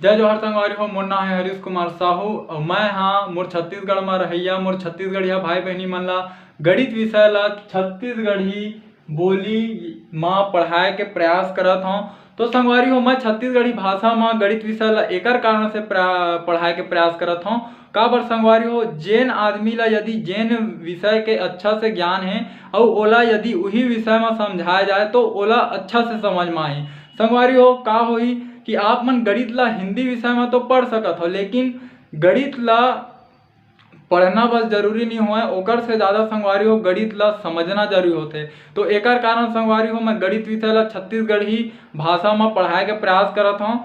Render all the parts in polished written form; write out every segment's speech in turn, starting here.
जय जोहार संगवारी हो। मोर नाम है हरीश कुमार साहू और मैं हाँ मोर छत्तीसगढ़ में रहिया मोर छत्तीसगढ़िया भाई बहनी मन ला गणित विषय ला छत्तीसगढ़ी बोली माँ पढ़ाए के प्रयास करत हूँ। तो संगवारी हो मैं छत्तीसगढ़ी भाषा में गणित विषय ला एकर कारण से पढ़ाए के प्रयास करत हूँ। का बर संगवारी हो जेन आदमी ला यदि जेन विषय के अच्छा से ज्ञान है और ओला यदि वही विषय में समझाया जाए तो ओला अच्छा से समझ में आही। संगवारी हो का होई कि आप मन गणित ला हिंदी विषय में तो पढ़ सकत हो, लेकिन गणित ला पढ़ना बस जरूरी नहीं होए, ओकर से ज़्यादा संगवारी हो गणित ला समझना जरूरी होते। तो एकर कारण संगवारी हो मैं गणित विषय ला छत्तीसगढ़ी भाषा में पढ़ाए के प्रयास करत हूँ।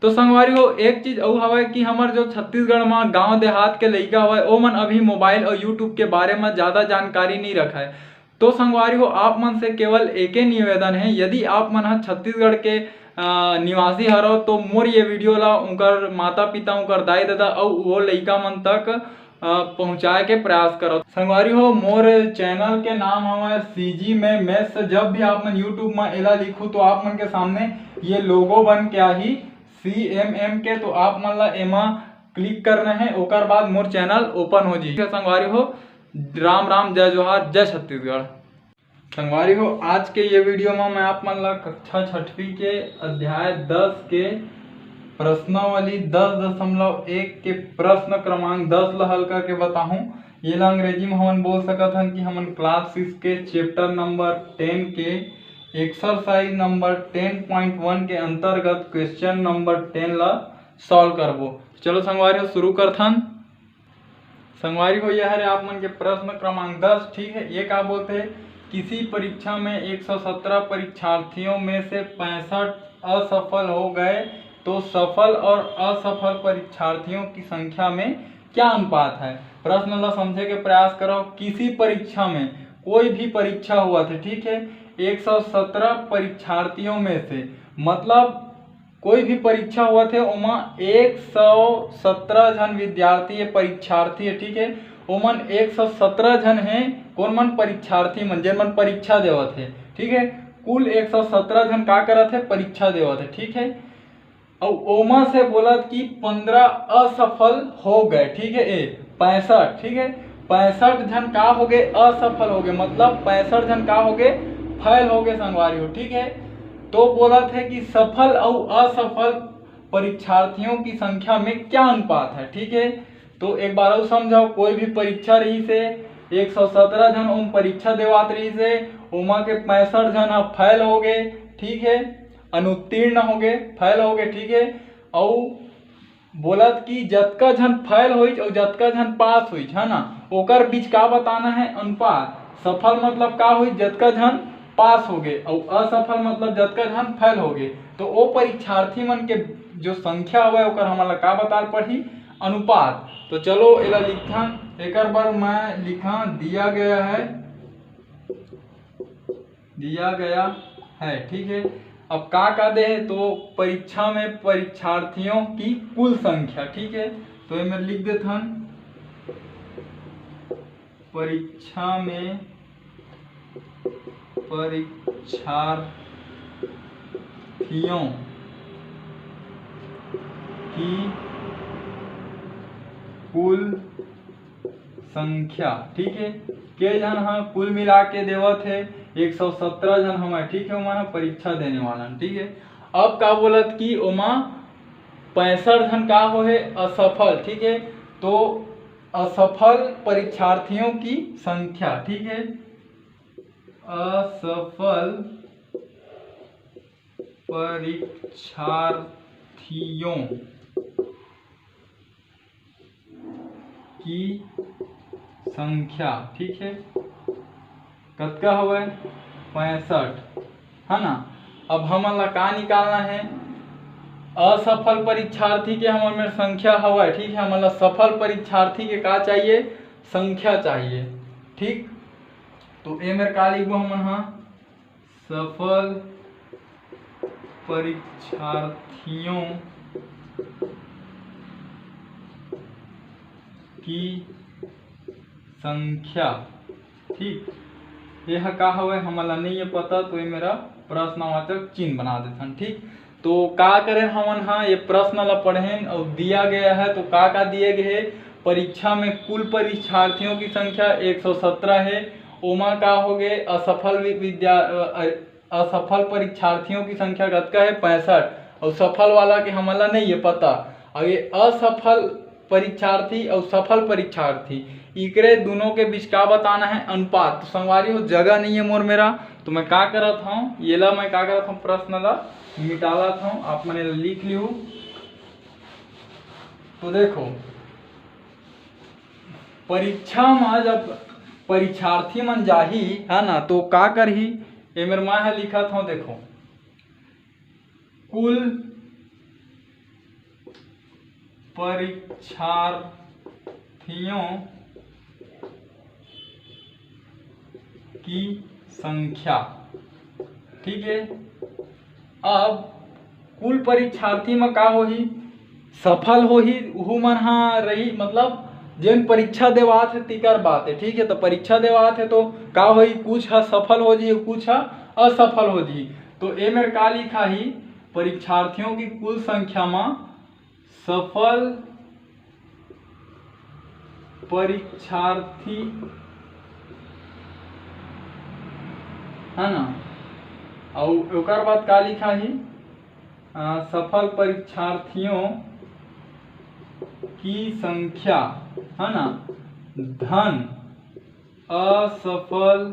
तो संगवारी हो एक चीज और हवे कि हमार जो छत्तीसगढ़ में गांव देहात के लइका हवे ओ मन अभी मोबाइल और यूट्यूब के बारे में ज़्यादा जानकारी नहीं रखा है। तो संगवारी हो आप मन से केवल एक ही निवेदन है, यदि आप मन छत्तीसगढ़ के निवासी हरो तो मोर ये वीडियो ला उनकर माता पिता उनकर दाई दादा और वो लइका मन तक पहुँचाए के प्रयास करो। संगवारी हो मोर चैनल के नाम हमारे सीजी में मैथ्स। जब भी आप मन यूट्यूब में एला लिखू तो आप मन के सामने ये लोगो बन के आही CMM के, तो आप मन ला एमा क्लिक करना है, ओकर बाद मोर चैनल ओपन हो जी। संगवारी हो राम राम, जय जोहार, जय छत्तीसगढ़। संगवारी हो आज के ये वीडियो में मैं आप मन ला कक्षा 6वीं के अध्याय 10 के प्रश्नावली 10.1 के प्रश्न क्रमांक 10 ला हल करके बताऊं। ये ला अंग्रेजी में हमन बोल सकत हन कि हमन क्लास 6 के चैप्टर नंबर 10 के एक्सरसाइज नंबर 10.1 के अंतर्गत क्वेश्चन नंबर 10 ला सॉल्व करबो। चलो संगवारी हो शुरू करथन। संगवारी हो यह है आप मन के प्रश्न क्रमांक 10। ठीक है, ये क्या बोलते हैं, किसी परीक्षा में 117 परीक्षार्थियों में से 65 असफल हो गए तो सफल और असफल परीक्षार्थियों की संख्या में क्या अनुपात है। प्रश्न ला समझे के प्रयास करो। किसी परीक्षा में कोई भी परीक्षा हुआ थे, ठीक है, 117 परीक्षार्थियों में से मतलब कोई भी परीक्षा हुआ थे उमा 117 जन विद्यार्थी परीक्षार्थी है, ठीक है, ओमन 117 जन हैं कौन मन परीक्षार्थी मन जिन मन परीक्षा देवत है, ठीक है, कुल 117 जन का करत है परीक्षा देवत है, ठीक है, और ओमा से बोलत कि 15 असफल हो गए, ठीक है, 65, ठीक है, 65 जन का हो गए असफल हो गए, मतलब 65 जन का हो गए फेल हो गए संगवारी हो, ठीक है। तो बोला थे कि सफल और असफल परीक्षार्थियों की संख्या में क्या अनुपात है, ठीक है। तो एक बार और समझाओ, कोई भी परीक्षा रही से 117 जन ओम परीक्षा देवात रही से ओमा के 65 जन फेल हो गए, ठीक है, अनुत्तीर्ण हो गए, फेल हो गए, ठीक है, और बोलत कि जतका जन फेल हुई और जतका जन पास हुई है ना, ओकर बीच का बताना है अनुपात। सफल मतलब का हुई जतका जन पास हो गए और असफल मतलब जतका जन फेल हो गए। तो वो परीक्षार्थी मन के जो संख्या हुआ ओकर हमला का बता पड़ी अनुपात। तो चलो एला लिखा, एक बार मैं लिखा दिया गया है, ठीक है। अब का दे है तो परीक्षा में परीक्षार्थियों की कुल संख्या, ठीक है, तो ये मैं लिख देता हूं परीक्षा में परीक्षार्थियों की कुल संख्या, ठीक है, के जन हाँ कुल मिला के देवत है 117 जन हमारे, ठीक है, ओमा परीक्षा देने वाला, ठीक है। अब का बोलत कि ओमा 65 जन का हो है असफल, ठीक है, तो असफल परीक्षार्थियों की संख्या, ठीक है, असफल परीक्षार्थियों की संख्या, ठीक है, कतका हुआ 65 है ना। अब हमारा का निकालना है, असफल परीक्षार्थी के हमारे संख्या हवा, ठीक है, हमारा सफल परीक्षार्थी के का चाहिए संख्या चाहिए, ठीक। तो ए मेरे का लिखबो हम हाँ सफल परीक्षार्थियों की संख्या, ठीक। यह का हवे हमला नहीं है पता, तो ये मेरा प्रश्नवाचक चिन्ह बना देते हैं, ठीक। तो का करें हमन हाँ ये प्रश्न ला पढ़ें और दिया गया है। तो का दिए गए है, परीक्षा में कुल परीक्षार्थियों की संख्या 117 है। ओमा का हो गए असफल परीक्षार्थियों की संख्या कतका है 65, और सफल वाला के हमला नहीं है पता। और ये असफल परीक्षार्थी और सफल परीक्षार्थी इकरे दोनों के बीच का बताना है अनुपात। तो संगवारी हो जगह नहीं है मोर मेरा, तो मैं का करत हूँ ये ला मैं का करत हूँ प्रश्न ला मिटालत हूँ, आप मैंने लिख लियो। तो देखो परीक्षा में जब परीक्षार्थी मन जाही है ना, तो का करही ये मेरे मैं है लिखत हूँ। देखो कुल परीक्षार्थियों की संख्या, ठीक है। अब कुल परीक्षार्थी में का होही, सफल होही उहू मन हाँ रही, मतलब जिन परीक्षा देवात है तिकर बात है, ठीक है। तो परीक्षा देवात है तो का होई, कुछ है सफल हो जी कुछ है असफल हो जी। तो ए मेरे का लिखा ही परीक्षार्थियों की कुल संख्या में सफल परीक्षार्थी है ना, और ओकर बाद का लिखा ही सफल परीक्षार्थियों की संख्या है ना धन असफल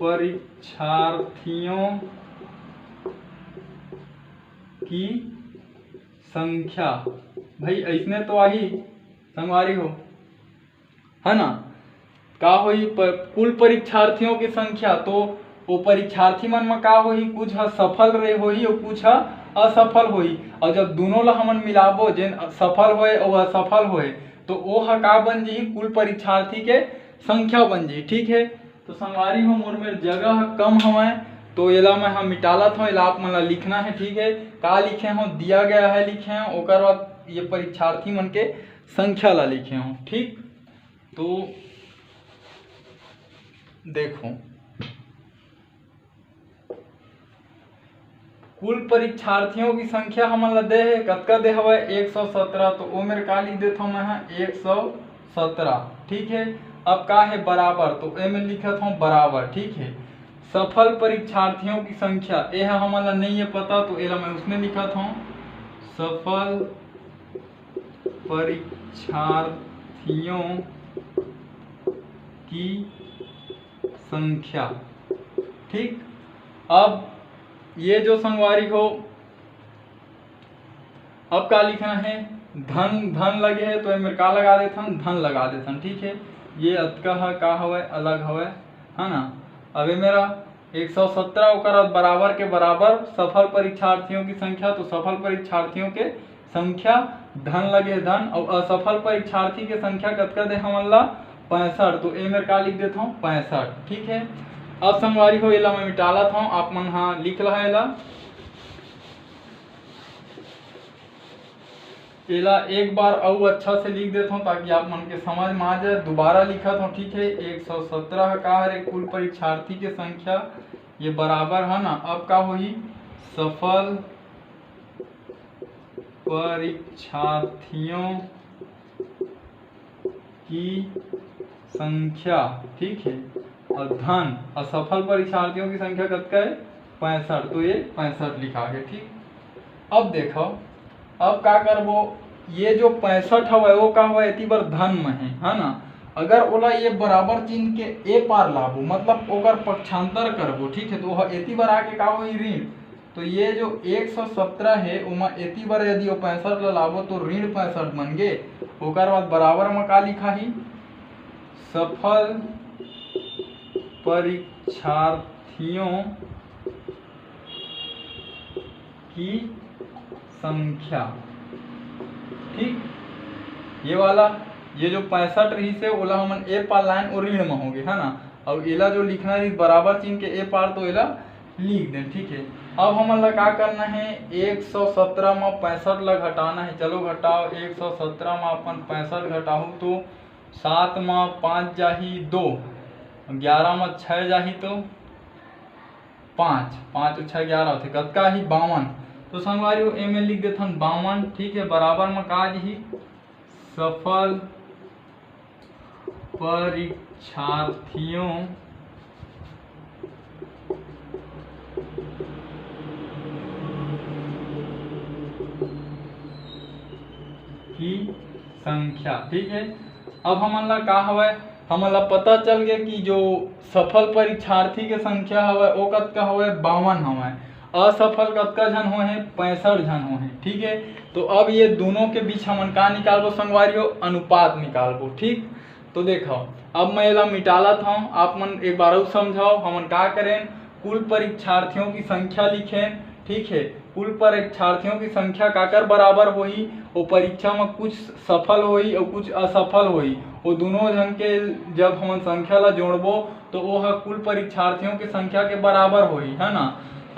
परीक्षार्थियों की संख्या। भाई ऐसने तो आही संगवारी हो है ना, का होई कुल परीक्षार्थियों की संख्या। तो वो परीक्षार्थी मन में का होई, कुछ है सफल रहे होई और कुछ है असफल होई। और जब दोनों ला हमन मिलाबो जिन सफल होए और असफल होए तो वो है का बन जी, कुल परीक्षार्थी के संख्या बन जी, ठीक है। तो संगवारी हो मोर में जगह कम हवे, तो एला मैं हम मिटालत हूँ, एला आप मन ला लिखना है, ठीक है। का लिखे हो दिया गया है लिखे हैं, ओकर बाद ये परीक्षार्थी मन के संख्या ला लिखे हूँ, ठीक। तो देखो कुल परीक्षार्थियों की संख्या हमन ला दे है कतका दे हवे 117। तो वो मेरे का लिख देता हूँ मैं 117, ठीक है। अब का है बराबर, तो ए में लिखत हूँ बराबर, ठीक है। सफल परीक्षार्थियों की संख्या ये है हमन ला नहीं है पता, तो एला मैं उसमें लिखत हूँ सफल परीक्षार्थियों की संख्या, ठीक। अब ये जो संगवारी हो अब का लिखना है धन लगे है, तो मेरे का लगा देथन धन लगा देथन, ठीक है। ये अतका है का हवे अलग हवे है ना। अभी मेरा 117 ओकर बराबर के बराबर सफल परीक्षार्थियों की संख्या, तो सफल परीक्षार्थियों के संख्या धन लगे धन, और असफल परीक्षार्थी के संख्या कतका दे हमन ला 65। तो ए मेरे का लिख देता हूँ 65, ठीक है। अब संगवारी हो एला मैं मिटालत हूँ, आप मन हाँ लिख ला एला एक बार और अच्छा से लिख देता हूँ ताकि आप मन के समझ में आ जाए। दोबारा लिखत हूँ, ठीक है। 117 का है कुल परीक्षार्थी के संख्या, ये बराबर है ना। अब का होई सफल परीक्षार्थियों की संख्या, ठीक है, और धन असफल परीक्षार्थियों की संख्या कतका है 65। तो ये 65 लिखा गया, ठीक। अब देखो अब का करबो, ये जो 65 हवे वो का हवे इति बार धन में है ना। अगर ओला ये बराबर चिन्ह के ए पार लाबो मतलब ओकर पक्षांतर करबो, ठीक है। तो इति बार आके का होई ऋण, तो ये जो 117 है उमा इति बार यदि 65 ला लाबो तो ऋण 65 बन गे। ओकर बाद बराबर में का लिखा ही सफल परीक्षार्थियों की संख्या, ठीक। ये वाला ये जो 65 रही से ओला हमन ए पार लाइन और ऋण में होगे है ना। और एला जो लिखना रही बराबर चिन्ह के ए पार, तो एला लिख दें, ठीक है। अब हमन ला का करना है 117 में 65 ला घटाना है। चलो घटाओ 117 में अपन 65 घटाओ तो 7 में 5 जाही 2, 11 में 6 जाही तो 5 5 और 6 11 होते कतका ही 52। तो संगवारी ए में लिख देथन 52, ठीक है, बराबर में काज ही सफल परीक्षार्थियों की संख्या, ठीक है। अब हमन ला का हवय, हमन ला पता चल गया कि जो सफल परीक्षार्थी के संख्या हवय वो कतका हवय 52 हवय, असफल कतका झन हो है 65 झन हो है, ठीक है। तो अब ये दोनों के बीच हमन का निकालबो संगवारियों, अनुपात निकालबो, ठीक। तो देखो अब मैं एला मिटालत हूँ, आप मन एक बार और समझाओ। हमन का करें, कुल परीक्षार्थियों की संख्या लिखें, ठीक है। कुल परीक्षार्थियों की संख्या काकर बराबर होही, वो परीक्षा में कुछ सफल होई और कुछ असफल होई, वो दोनों जन के जब हम संख्या ला जोड़बो तो वो कुल परीक्षार्थियों की संख्या के बराबर होई, है ना।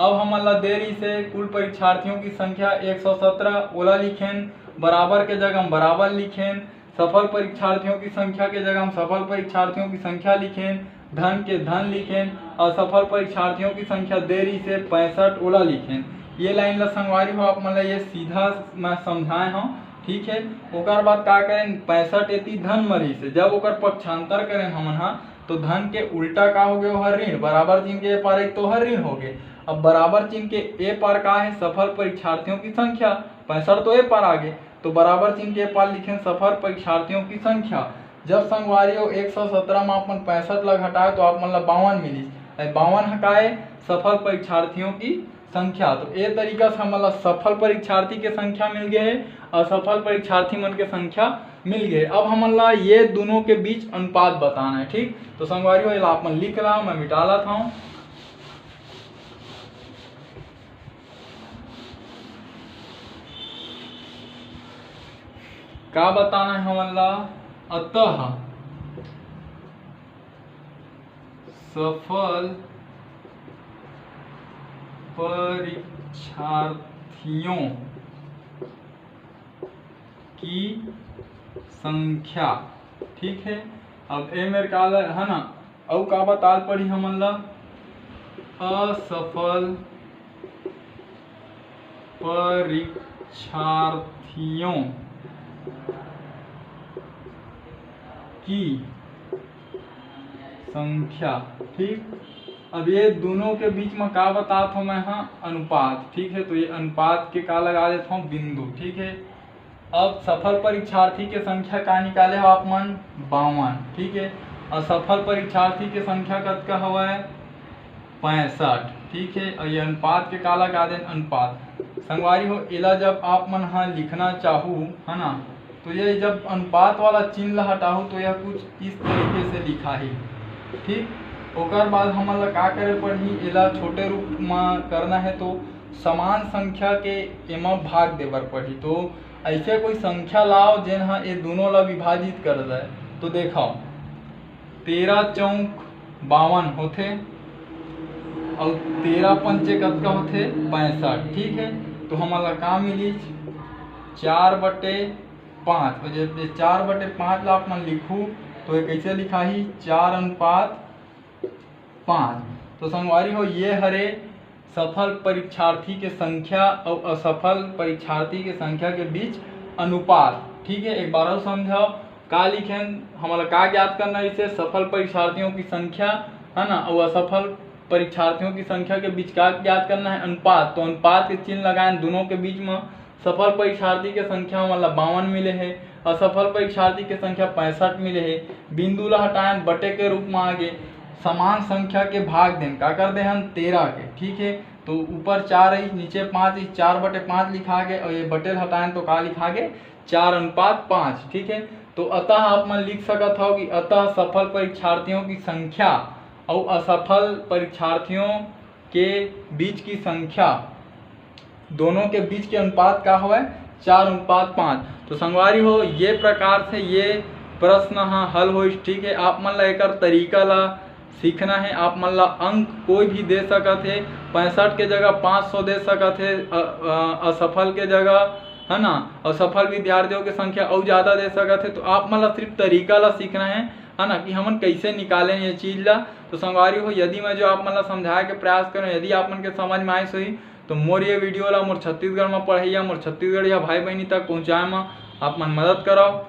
अब हमन ला देरी से कुल परीक्षार्थियों की संख्या 117 ओला लिखें, बराबर के जगह हम बराबर लिखें, सफल परीक्षार्थियों की संख्या के जगह हम सफल परीक्षार्थियों की संख्या लिखें, धन के धन लिखें, असफल परीक्षार्थियों की संख्या देरी से 65 ओला लिखें। ये लाइन ला संगवारी हो आप मतलब ये सीधा मैं समझाए हूँ, ठीक है। ओकर बाद का करें 65 एती धन मरी से जब ओकर पक्षांतर करें हमन हा तो धन के उल्टा का हो गया हर ऋण, बराबर चिन्ह के ए पार एक तो हर ऋण हो गए। अब बराबर चिन्ह के ए पार का है सफल परीक्षार्थियों की संख्या, 65 तो ए पार आ गए, तो बराबर चिन्ह के पार लिखें सफल परीक्षार्थियों की संख्या। जब संगवारियों 117 में अपन 65 ला घटाए तो आप मतलब 52 मिली, 52 हटाए सफल परीक्षार्थियों की संख्या। तो ये तरीका से हमारा सफल परीक्षार्थी के संख्या मिल गए है, असफल परीक्षार्थी मन के संख्या मिल गए। अब हमारा ये दोनों के बीच अनुपात बताना है, ठीक। तो संगवारियों ये आप मन लिख रहा हूँ, मैं मिटा लाता हूँ। क्या बताना है हमारा, अतः सफल परीक्षार्थियों की संख्या, ठीक है। अब ए मेरे का है ना, और का बता पड़ी हमन ला, असफल परीक्षार्थियों की संख्या, ठीक। अब ये दोनों के बीच में का बताता हूँ मैं, हाँ अनुपात, ठीक है। तो ये अनुपात के का लगा देता हूँ बिंदु, ठीक है। अब सफल परीक्षार्थी के संख्या का निकाले हो आप मन 52, ठीक है। असफल परीक्षार्थी के संख्या कतका हवा है 65, ठीक है। और ये अनुपात के का लगा दें अनुपात। संगवारी हो एला जब आप मन हाँ लिखना चाहूँ, है ना, तो ये जब अनुपात वाला चिन्ह हटाऊ तो यह कुछ इस तरीके से लिखा है, ठीक। ओकर बाद हमन ला का करे पड़ही, एला छोटे रूप में करना है तो समान संख्या के एमा भाग देवर पड़ही। तो ऐसे कोई संख्या लाओ जेन हा ये दोनों ला विभाजित कर जाए। तो देखो 13 चौक 52 होथे और 13 पंचे कतका होथे 65, ठीक है। तो हमन ला का मिली 4/5। तो जब 4/5 ला अपन लिखूँ तो ये कैसे लिखा ही 4:5। तो संगवारी हो ये हरे सफल परीक्षार्थी के संख्या और असफल परीक्षार्थी के संख्या के बीच अनुपात, ठीक है। एक बार और समझाओ का लिखें, हमारा का ज्ञात करना है, इसे सफल परीक्षार्थियों की संख्या, है ना, और असफल परीक्षार्थियों की संख्या के बीच का ज्ञात करना है अनुपात। तो अनुपात के चिन्ह लगाएं दोनों के बीच में। सफल परीक्षार्थी के संख्या मतलब 52 मिले है, असफल परीक्षार्थी के संख्या 65 मिले है। बिंदु ला हटाएं बटे के रूप में आगे, समान संख्या के भाग दें का कर दे हम 13 के, ठीक है। तो ऊपर 4 है नीचे 5 है, 4/5 लिखा गए और ये बटे हटाएं तो का लिखा गए 4:5, ठीक है। तो अतः आप मन लिख सकत हो कि अतः सफल परीक्षार्थियों की संख्या और असफल परीक्षार्थियों के बीच की संख्या, दोनों के बीच के अनुपात का हुआ है 4:5। तो संगवारी हो ये प्रकार से ये प्रश्न हाँ हल हो, ठीक है। आप मन ला एक तरीका ला सीखना है, आप मन ला अंक कोई भी दे सकत है, 65 के जगह 500 दे सकत है, असफल के जगह, है ना, असफल विद्यार्थियों की संख्या और ज़्यादा दे सकत है। तो आप मन ला सिर्फ तरीका ला सीखना है, है ना, कि हमन कैसे निकालें ये चीज़ ला। तो संगवारी हो यदि मैं जो आप मन ला समझाए के प्रयास करें, यदि आप मन के समझ में आइस होही तो मोर ये वीडियो ला मोर छत्तीसगढ़ में पढ़इया मोर छत्तीसगढ़िया भाई बहनी तक पहुँचाए में आप मन मदद कराओ।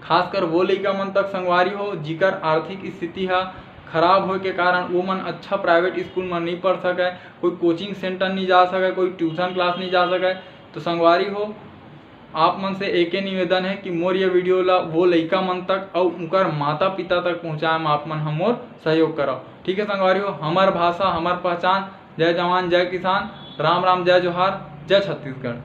खासकर वो लइका मन तक संगवारी हो जिकर आर्थिक स्थिति है खराब होए के कारण वो मन अच्छा प्राइवेट स्कूल में नहीं पढ़ सके, कोई कोचिंग सेंटर नहीं जा सके, कोई ट्यूशन क्लास नहीं जा सके। तो संगवारी हो आप मन से एक निवेदन है कि मोर ये वीडियो ला वो लइका मन तक और उनकर माता पिता तक पहुँचाए में आप मन हमोर सहयोग कराओ। ठीक है संगवारी हो, हमार भाषा हमार पहचान। जय जवान जय किसान, राम राम जय जोहार, जय छत्तीसगढ़।